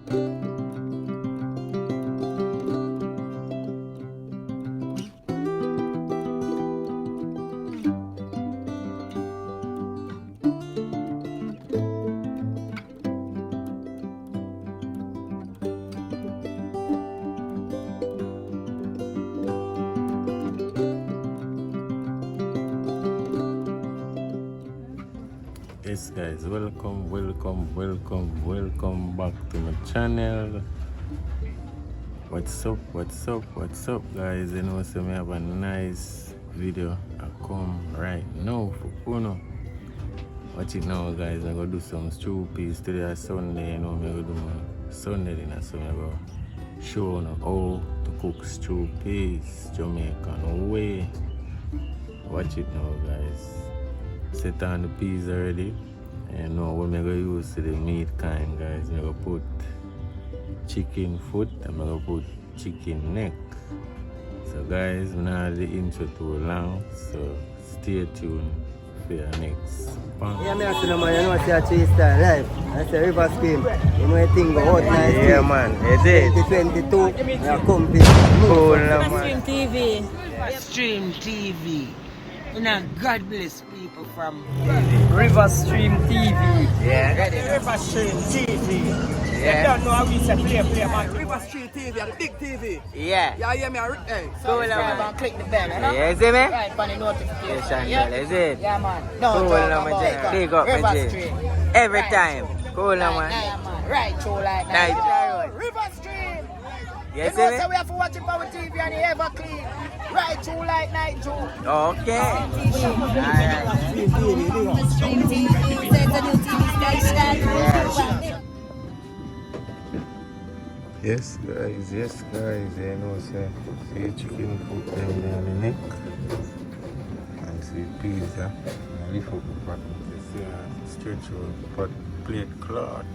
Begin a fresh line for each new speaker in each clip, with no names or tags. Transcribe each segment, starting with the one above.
Yes guys, welcome back to my channel. What's up guys? You know, so I have a nice video I come right now for Puno. Watch it now guys. I'm gonna do some stew peas today is Sunday. You know, I'm gonna do my Sunday dinner, so I'm gonna show you how to cook stew peas Jamaican way. Watch it now guys. Set on the peas already. And now what I'm going to use to the meat kind guys. I'm going to put chicken foot and I'm going to put chicken neck. So guys, I'm not the intro too long, so stay tuned for your next part.
Yeah, man, you know what I see style life. I say river scheme. You know thing go out nice.
Yeah man, it is.
2022, yeah, come
cool man.
Stream TV. Stream TV. You know, God bless people from
River Stream TV.
Yeah.
River Stream TV.
Yeah.
You don't know how we say play, man.
River Stream TV, the big TV.
Yeah.
Yeah, yeah, me. Hey.
Subscribe and click the bell, you know?
Yeah, see me?
Right, for the notification.
Yeah, is it?
Yeah, man. No,
Cool
talk
man,
about it.
big up
River
man.
Stream.
Every
Right,
time. Cool
Right,
man.
yeah, man. Right, through like
Nice.
that. River Stream.
Yes,
You know,
see
so
me?
we have to watch it on TV and it ever clean. Right, through like night, too.
Okay. Alright.
Stream TV, so it's a new TV station.
Yes guys, you know, say, see chicken foot them there on the neck and see pizza and lift up the pot, you see stretch out the pot plate cloth.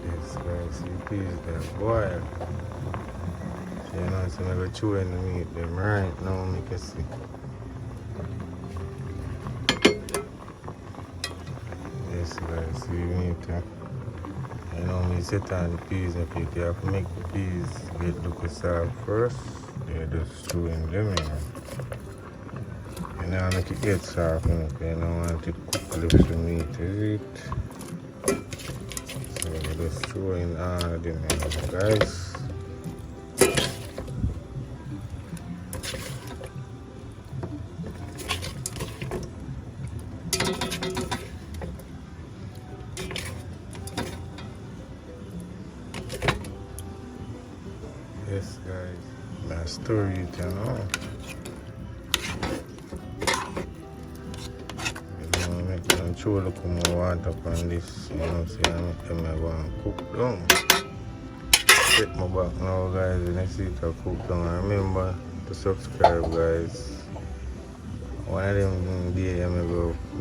Yes guys, see peas them boil. So, you know, so I'm going to chew in the meat them right now, you can see. Yes guys, see meat. You know, me set on the peas and you have to make the peas get look soft first. You just chew in them in. You know, make it get soft, you don't want it to cook the meat, is it? So you just chew in all of them, guys. Yes guys, my story it, you know. You know, make them chew look more water upon this, you know, so I make them go and cook down. Set my back now guys, and I see it cook down. And remember to subscribe guys. One of them days I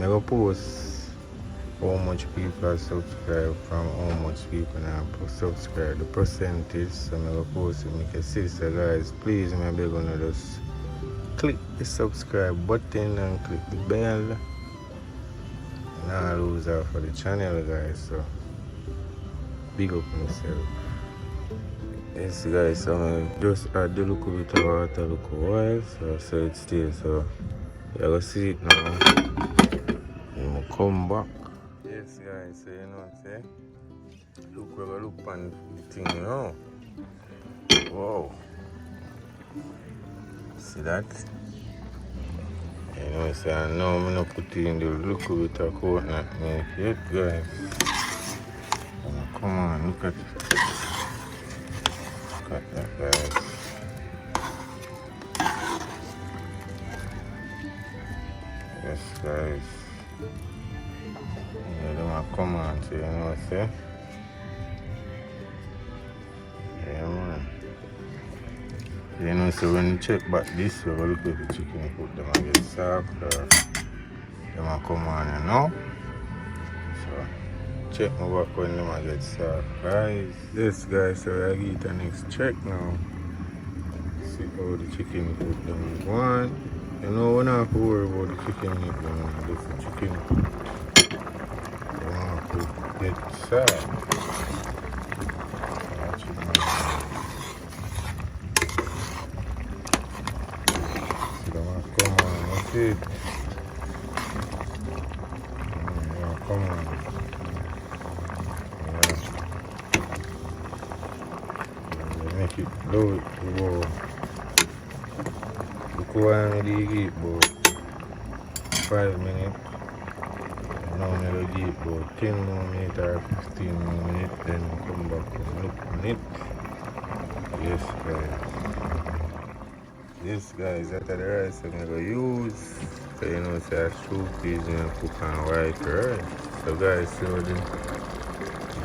go post how much people are subscribed from how much people now subscribe, the percentage. So I'm going to post it, make a see. So guys, please, I'm going to just click the subscribe button and click the bell. And I'll lose out for the channel guys, so big up myself. Yes guys, so I'm just add a little bit of water, look a while, so it stays. So you're going to see it now. I'm going to come back. Yes guys, so you know what I'm saying? Look, we're going to look on the thing, you know? Wow. See that? You know what I'm saying? Now I'm going to put in the little bit of coconut milk yet, guys. Come on, look at it. Look at that, guys. Yes, guys. Yeah, they might come on, so you know what I'm saying? Yeah, man. You know, so when you check back this, you look at the chicken, put them and get soft, or they might come on, you know? So, check my back when they might get soft, guys. Yes, guys, so I get the next check now. See how the chicken put them on. You know, we don't have to worry about the chicken meat when we do the chicken. We want to get salt. Watch it, man. See the one come on, that's it. Yeah, come on. Yeah. Make it low, low. Look why I'm eat about 5 minutes. Now I'm going to eat about 10 more minutes or 15 more minutes. Then come back and look on it. Yes, guys. Yes, guys, that's the rice I'm going to use. So, you know, say I soup is going to cook on white rice. So, guys, see how the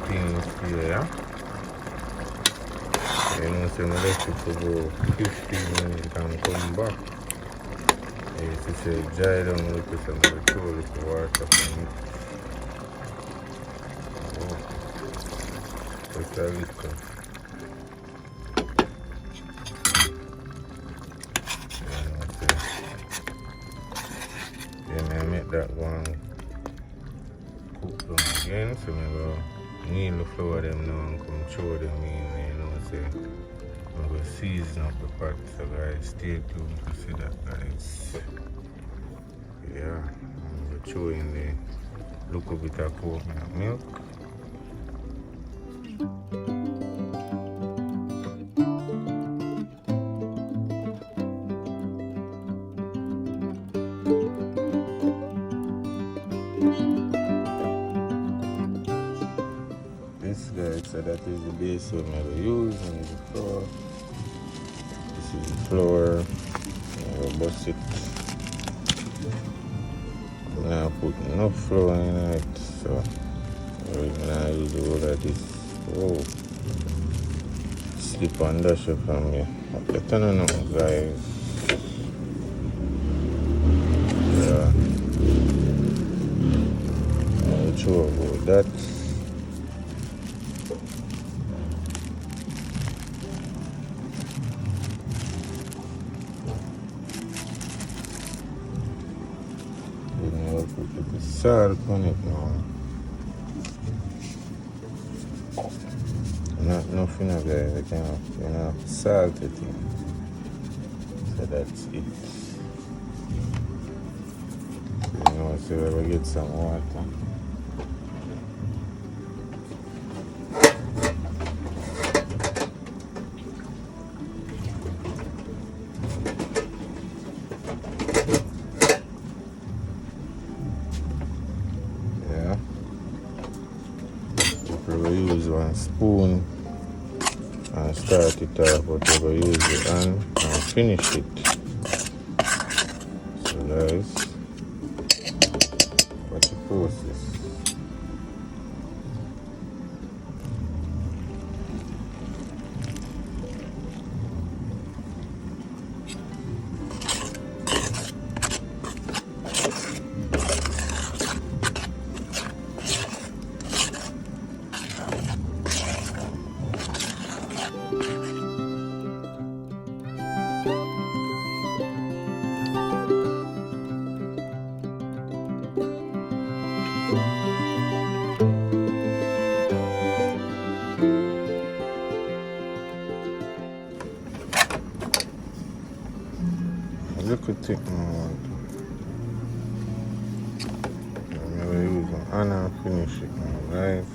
things here, yeah? You know, so I'm going to let it for about 15 minutes and come back. Yes, it's a dry down a little, so I'm going to throw a little water on it. Oh, just a little. Then I make that one cook down again, so I'm going to knead the flour them now and come throw them in, you know, so I'm going to season up the pot, so guys, stay tuned to see that, guys. Yeah, I'm going to throw in the little bit of coconut milk. This guy, so that is the base I'm going to use, and the flour. This is the flour. I'm going to bust it. I'm going to put enough flour in it, so we're going to use all of this. Oh, slip and dash it from me. Okay, turn on now, guys. Yeah. I'm sure about that. Put the salt on it now. Not nothing, guys. I can have salt it in. So that's it. You know, so we get some water. We will use 1 spoon and start it off, but we will use the hand and finish it. So guys, watch the process. Look at it now. I'm going to use an hand and finish it now, guys.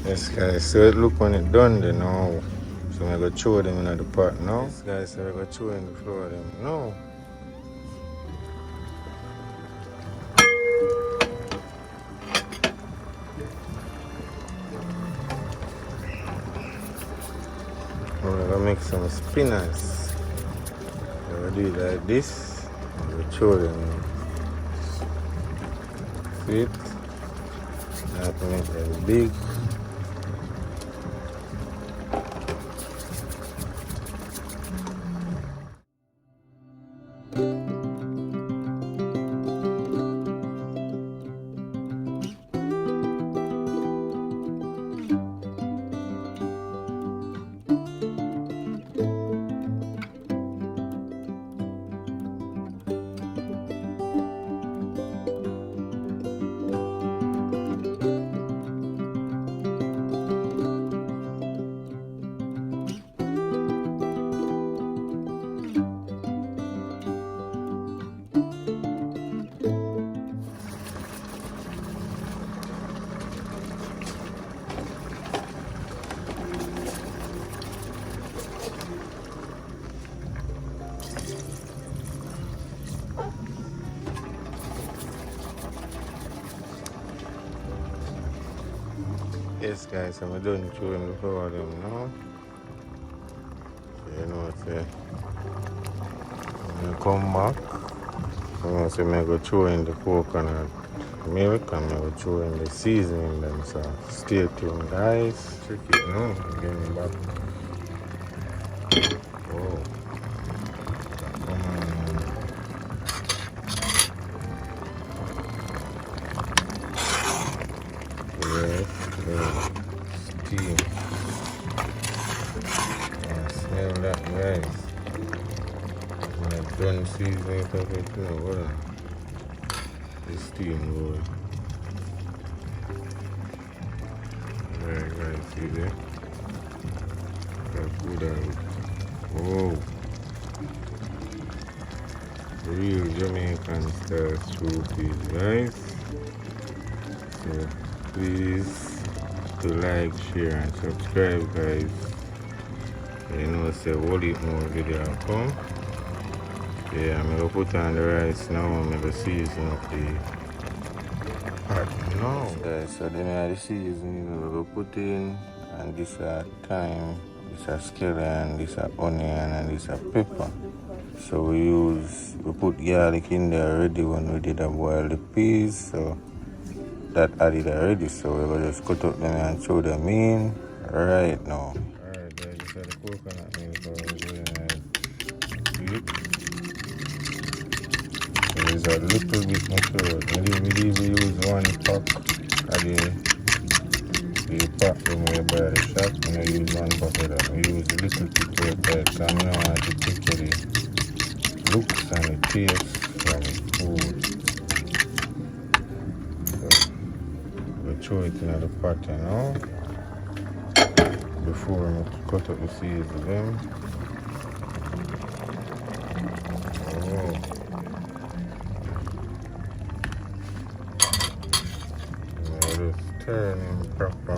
Yes, guys, so it look when it done there now. So I'm going to throw them in the pot now. Yes, guys, so I'm going to throw in the flour them now. I'm going to make some spinach. I'm going to do it like this. I'm going to throw them in. See it? I have to make them big. Yes guys, I'm done chewing the flour them now. So you know what say. When I come back, I'm gonna say I go chew in the coconut milk and I go chew in the seasoning them. So stay tuned guys. Check it now. I'm getting back. Oh. Come on. Yes, steam. Smell that guys. When I done seasoning everything, what the steam roll. There guys, see there? That's good out. Oh, real Jamaican style soup is guys. So please to like, share and subscribe guys. You know say hold it more video come. Yeah, I'm gonna put on the rice now. I'm gonna season up the pot now. Guys, so then I the seasoning I'm gonna put in, and this thyme, this scallion, this onion, and this pepper. So we put garlic in there already when we did boil the peas. So that added already. So we're gonna just cut up them and throw them in right now. Alright guys, this is the coconut milk. So we're doing it. There's a little bit mature. We use 1 pack of the pack when we buy the shop. We don't use 1 pack of that. We use a little bit of that because I don't want to take the looks and the taste from the food. So we throw it in the pot now before we cut up the seeds of them. Oh. Turning proper.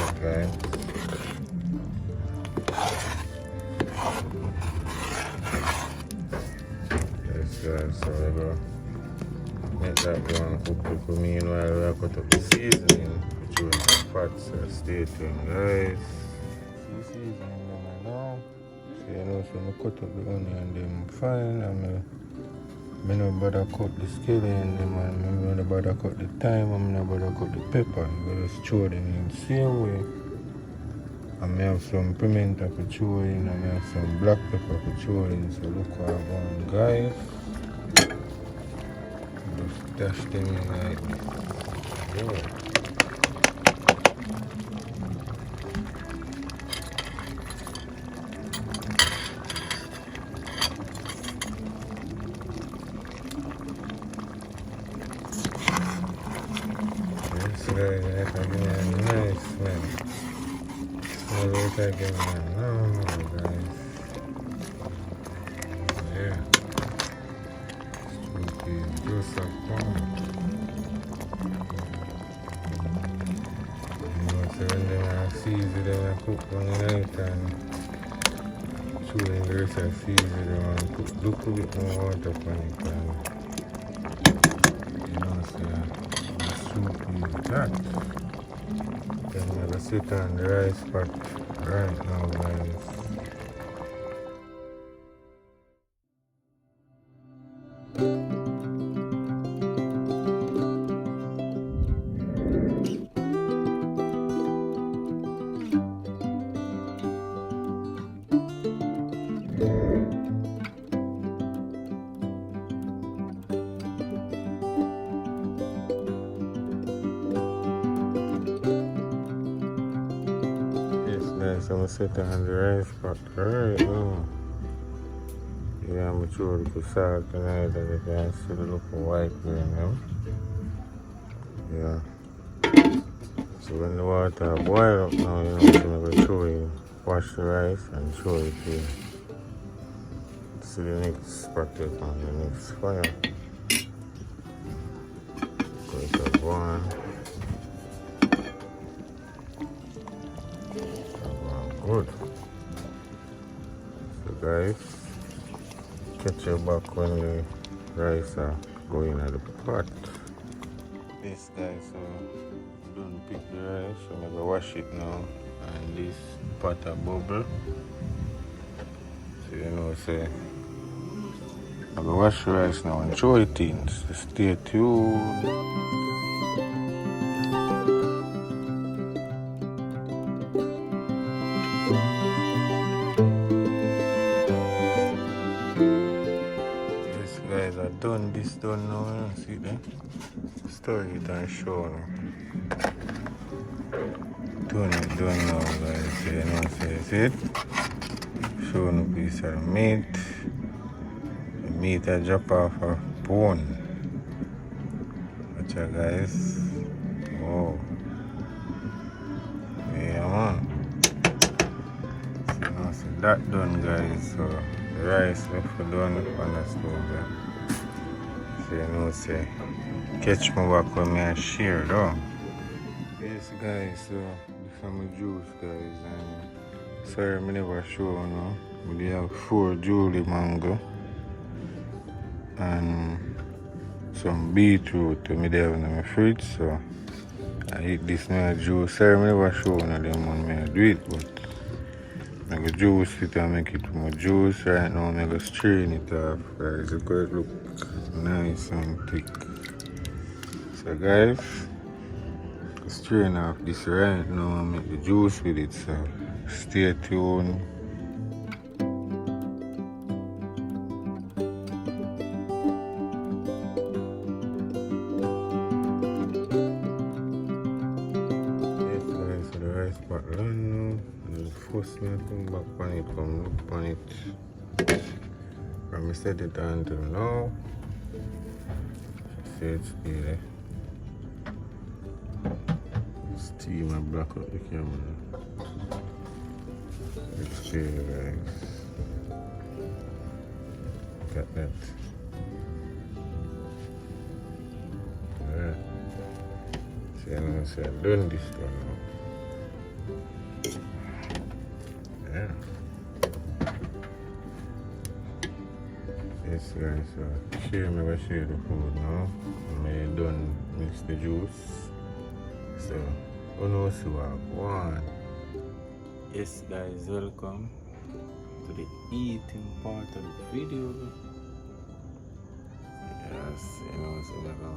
Okay. Yes, so we go make that one cook. Meanwhile, we cut up the seasoning, which will be fat. So stay tuned, guys. Seasoning them now. So you know, so I cut up the onion them fine, and I no bother cut the scallion them, and I no bother cut the thyme, and I no bother cut the pepper. You just throw them in the same way. And I have some pimento for throw in, and I have some black pepper for throw in. So look what I'm going, guys. Just dash them in like this. Yeah. Nice man. Smell it again, man. No, guys. Yeah. Spooky juice of corn. You know, so when they season them and cook one night and chewing the rest of season them and put a little bit more water on it and you know, so the soup is that. Then I'm gonna sit on the rice pot right now, guys. So I'm gonna sit on the rice pot right now. Yeah, I'm gonna throw a little salt tonight and you can see the little white green now. Yeah. So when the water boil up now, you know, so I'm gonna throw it, wash the rice and throw it here. See the next pocket on the next fire. So it's a one. Good. So guys, catch you back when the rice are going at the pot. This guys, so don't pick the rice, so I'm gonna wash it now. And this pot a bubble. So you know, say I'm gonna wash the rice now and throw it in. So stay tuned. Yes guys, I done this done now, you see that? Stir it and show now. Done now guys, so you know, see it? Showing a piece of the meat. The meat I drop off a bone. Watch out guys. Oh. Yeah man. So you know, so that done guys, so the rice left for done on the stove there. So you know, say catch me back when I share though. Yes guys, so this is my juice guys, and sorry I never show you now. We have 4 Julie mango and some beetroot to me there in my fridge, so I eat this my juice. Sorry I never show you them when I do it, but I go juice it and make it more juice. Right now I go strain it off guys, because it look nice and thick. So guys, strain off this right now and make the juice with it, so stay tuned. Yes guys, so the rice back done now. The first me come back on it, come look on it. From me set it until now. See it's there. Steam and black up the camera. Let's see guys. Look at that. Yeah. See, I know say I've done this one now. Yeah. Yes guys, so share me go share the food now. I done mix the juice. So who knows who I want? Yes guys, welcome to the eating part of the video. Yes, you know, so I'm gonna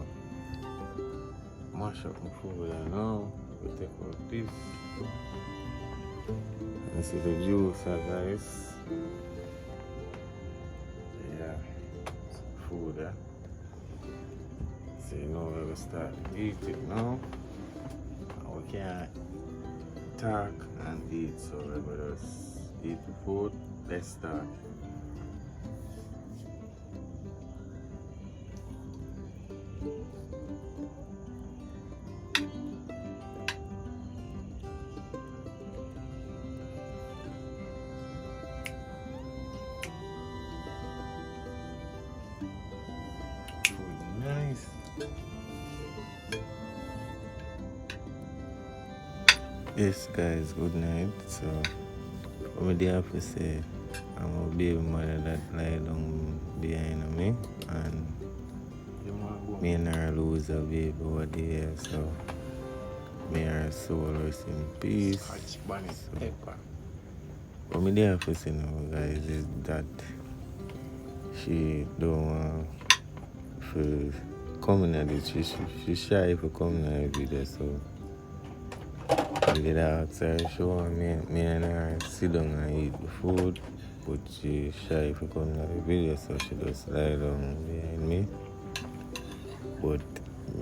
mash up my food now. We take out this. This is the juice guys. Yeah, food so you know we will start to eat it now. We can't talk and eat, so we will just eat the food. Let's start. Food nice. Yes guys, good night. So what I have to say, I'm a baby mother that lie down behind me, and me and her lose a baby over there, so may her soul rest in peace. So, what I have to say now guys is that she don't want to come in at this, she's shy for coming at the video, so I did ask her, show me and her sit down and eat the food, but she shy for coming at the video, so she just lie down behind me. But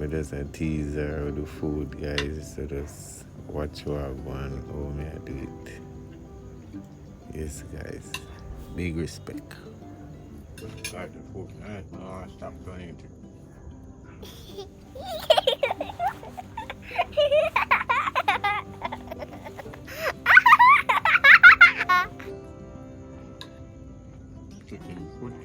I just tease her with the food guys, so just watch her go and how me I do it. Yes guys, big respect. Got the food, no, stop doing it. Chicken food.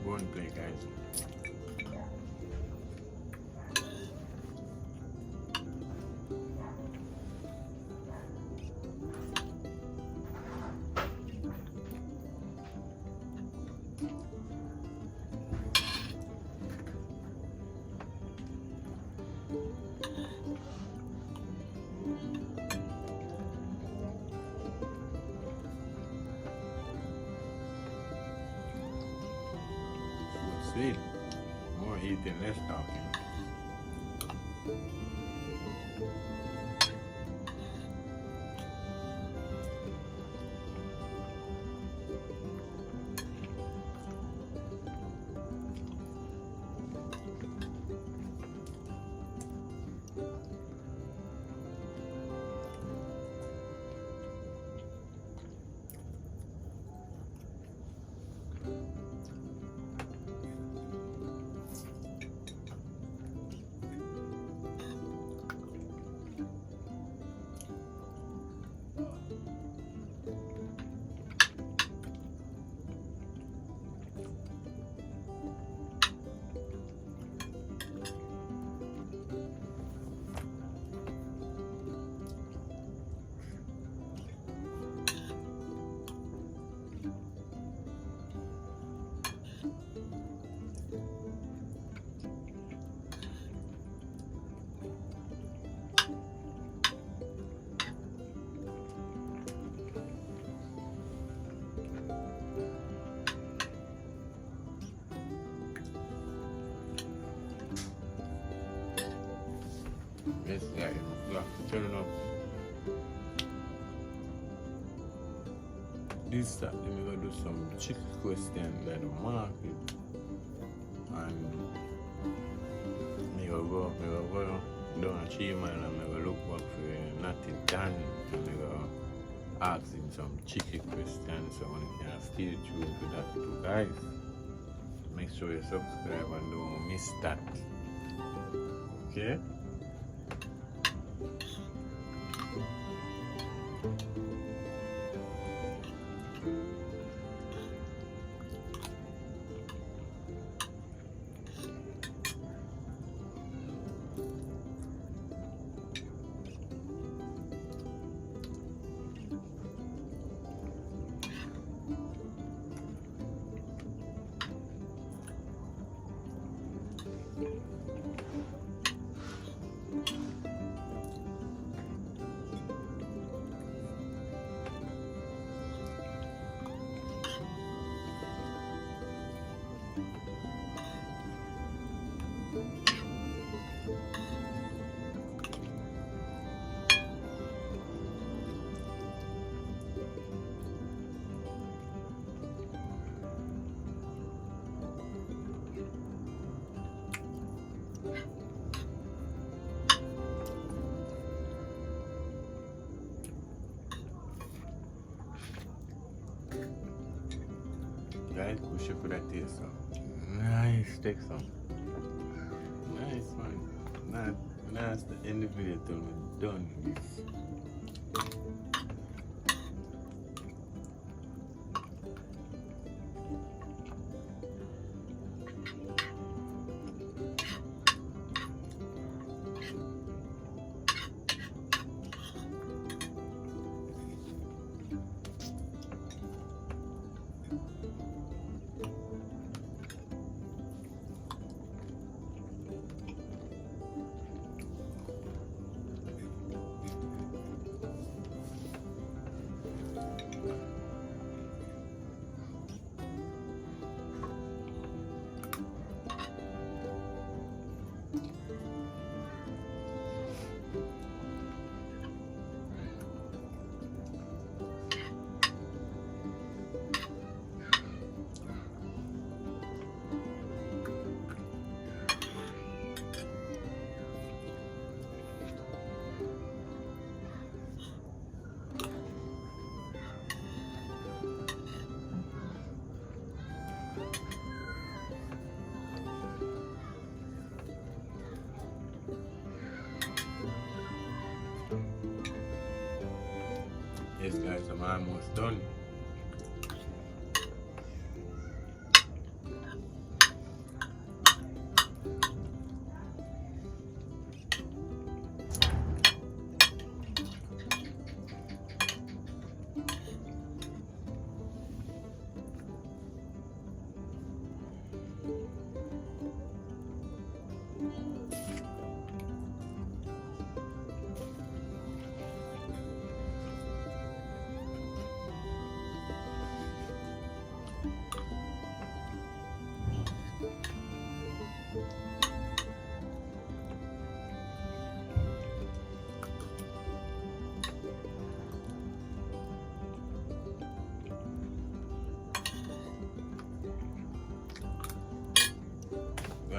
One plate, guys. Sweet. More eating, less talking. This guy, look, turn up. This time, we're gonna do some chicken question at the market. And I go down a tree man and I go look back for nothing done. And I go ask him some chicken questions so I can stay tuned to that too, guys. Make sure you subscribe and don't miss that. Okay? Guys, push it for that taste. Nice, take some. Nice, man. That's the end of the video till we're done with this. Yes guys, I'm almost done.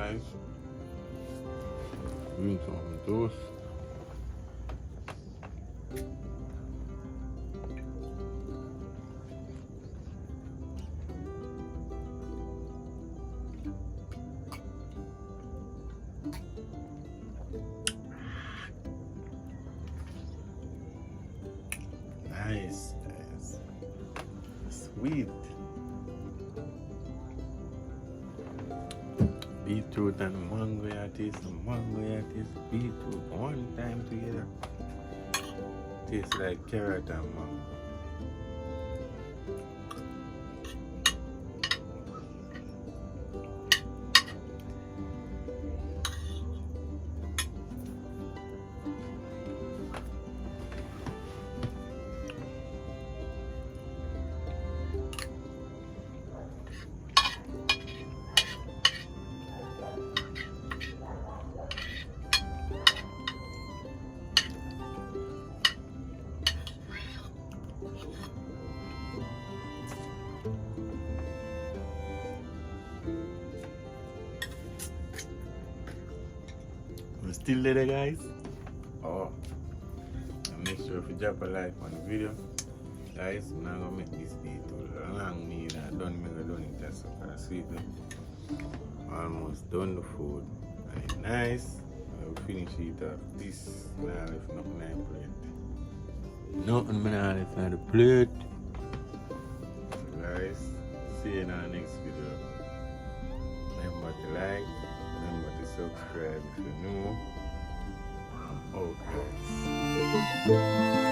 nice. Doing some toast. Nice, nice. Sweet. Beetroot and mango, yeah, taste the mango, yeah, taste the beetroot one time together. Tastes like carrot and mango. We're still there, guys. Oh, and make sure if you drop a like on the video, guys. I'm not gonna make this video too long. Me that done make it done it just so kind of sweet. Almost done the food and it's nice. I will finish it off. This now left nothing on the plate. Nothing left on the plate. So guys, see you in our next video. Remember to like, remember to subscribe if you're new. I'm out, guys.